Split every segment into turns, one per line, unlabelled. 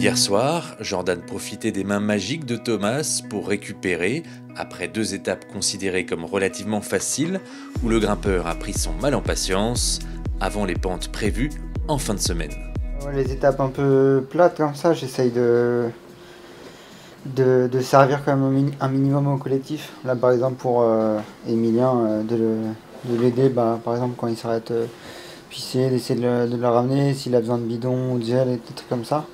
Hier soir, Jordan profitait des mains magiques de Thomas pour récupérer, après 2 étapes considérées comme relativement faciles, où le grimpeur a pris son mal en patience, avant les pentes prévues en fin de semaine.
Les étapes un peu plates comme ça, j'essaye de servir quand même un minimum au collectif. Là par exemple pour Emilien, de l'aider par exemple quand il s'arrête pisser, d'essayer de le ramener, s'il a besoin de bidon ou de gel et des trucs comme ça.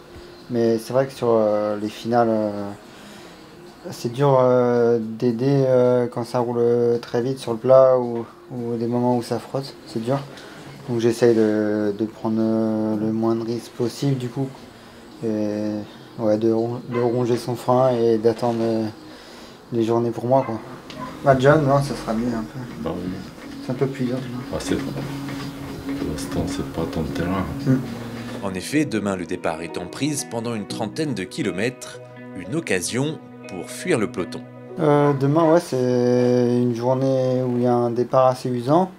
Mais c'est vrai que sur les finales, c'est dur d'aider quand ça roule très vite sur le plat ou des moments où ça frotte, c'est dur. Donc j'essaye de prendre le moins de risques possible du coup. Et, ouais, de ronger son frein et d'attendre les journées pour moi, quoi. John, non, ça sera mieux un peu.
Bah oui.
C'est un peu plus dur.
Ah, c'est vrai. Pour l'instant, c'est pas tant de terrain.
En effet, demain le départ est en prise pendant une trentaine de kilomètres, une occasion pour fuir le peloton.
Demain, ouais, c'est une journée où il y a un départ assez usant.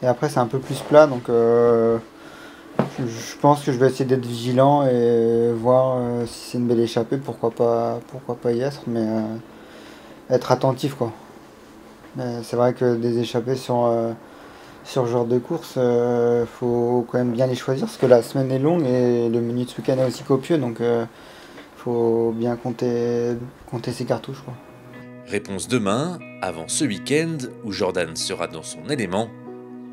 Et après, c'est un peu plus plat, donc je pense que je vais essayer d'être vigilant et voir si c'est une belle échappée, pourquoi pas y être, mais être attentif, quoi. C'est vrai que des échappées sur ce genre de course, faut quand même bien les choisir, parce que la semaine est longue et le menu de ce week-end est aussi copieux, donc faut bien compter ses cartouches, quoi.
Réponse demain, avant ce week-end où Jordan sera dans son élément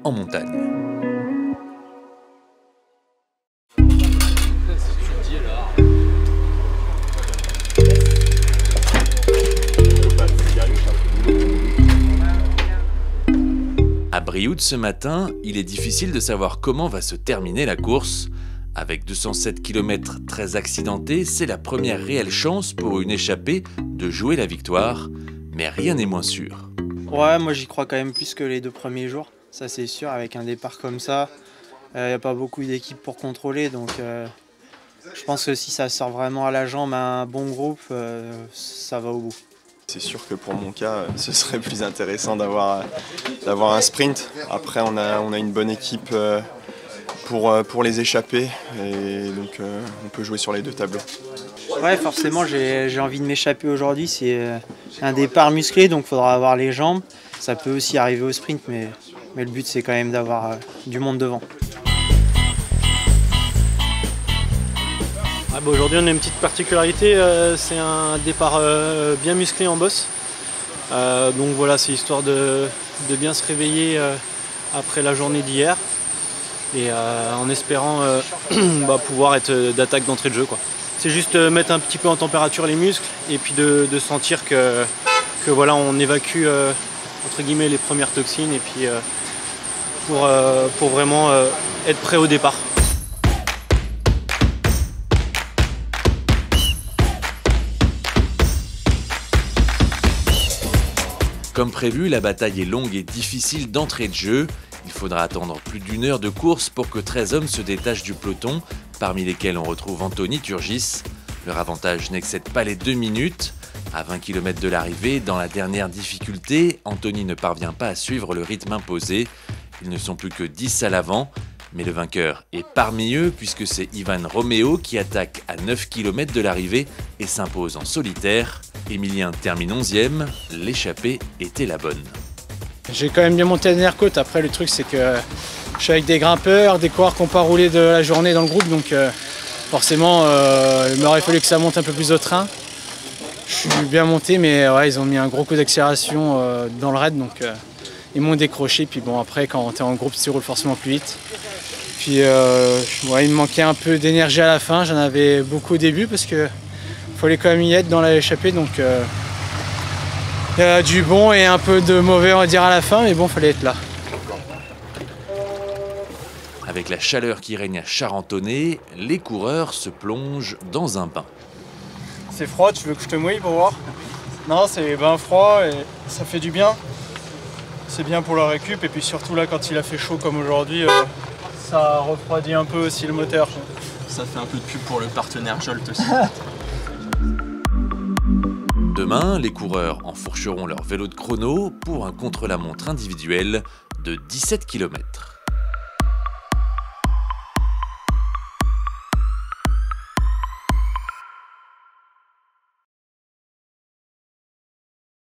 en montagne. À Brioude ce matin, il est difficile de savoir comment va se terminer la course. Avec 207 km très accidentés, c'est la première réelle chance pour une échappée de jouer la victoire, mais rien n'est moins sûr.
Ouais, moi j'y crois quand même plus que les 2 premiers jours, ça c'est sûr, avec un départ comme ça. Il n'y a pas beaucoup d'équipes pour contrôler, donc je pense que si ça sort vraiment à la jambe à un bon groupe, ça va au bout.
C'est sûr que pour mon cas, ce serait plus intéressant d'avoir un sprint. Après, on a une bonne équipe pour les échapper, et donc on peut jouer sur les 2 tableaux.
Ouais, forcément j'ai envie de m'échapper aujourd'hui, c'est un départ musclé, donc il faudra avoir les jambes. Ça peut aussi arriver au sprint, mais le but c'est quand même d'avoir du monde devant.
Ah bah aujourd'hui on a une petite particularité, c'est un départ bien musclé en bosse. Donc voilà, c'est histoire de bien se réveiller après la journée d'hier et en espérant pouvoir être d'attaque d'entrée de jeu, quoi. C'est juste mettre un petit peu en température les muscles et puis de sentir que voilà, on évacue entre guillemets les premières toxines et puis pour vraiment être prêt au départ.
Comme prévu, la bataille est longue et difficile d'entrée de jeu. Il faudra attendre plus d'1 heure de course pour que 13 hommes se détachent du peloton, parmi lesquels on retrouve Anthony Turgis. Leur avantage n'excède pas les 2 minutes. À 20 km de l'arrivée, dans la dernière difficulté, Anthony ne parvient pas à suivre le rythme imposé. Ils ne sont plus que 10 à l'avant, mais le vainqueur est parmi eux puisque c'est Ivan Romeo qui attaque à 9 km de l'arrivée et s'impose en solitaire. Emilien termine 11e, l'échappée était la bonne.
J'ai quand même bien monté la dernière côte. Après, le truc, c'est que je suis avec des grimpeurs, des coureurs qui n'ont pas roulé de la journée dans le groupe, donc forcément, il m'aurait fallu que ça monte un peu plus au train. Je suis bien monté, mais ouais, ils ont mis un gros coup d'accélération dans le raid, donc ils m'ont décroché. Puis bon, après, quand tu es en groupe, tu roules forcément plus vite. Puis ouais, il me manquait un peu d'énergie à la fin. J'en avais beaucoup au début parce que fallait quand même y être dans l'échappée, donc il y a du bon et un peu de mauvais, on va dire, à la fin, mais bon, fallait être là.
Avec la chaleur qui règne à Charentonnet, les coureurs se plongent dans un bain.
C'est froid, tu veux que je te mouille pour voir? Non, c'est bain froid et ça fait du bien. C'est bien pour la récup, et puis surtout là, quand il a fait chaud comme aujourd'hui, ça refroidit un peu aussi le moteur.
Ça fait un peu de pub pour le partenaire Jolt aussi.
Demain, les coureurs enfourcheront leur vélo de chrono pour un contre-la-montre individuel de 17 km.